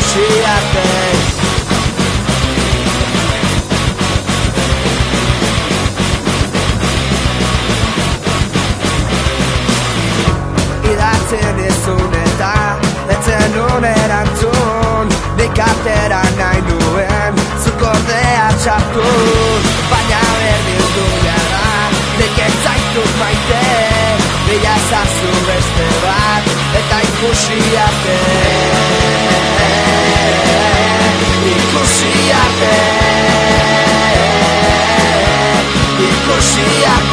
ikusi arte. Idatzen izun eta etzen nun erantzun, nik atera nahi nuen zuk ordea txartu, baina berdin du gara, nik ez zaitut maite, bila ezazu beste bat eta ikusi arte. Ikusi arte. Ikusi arte.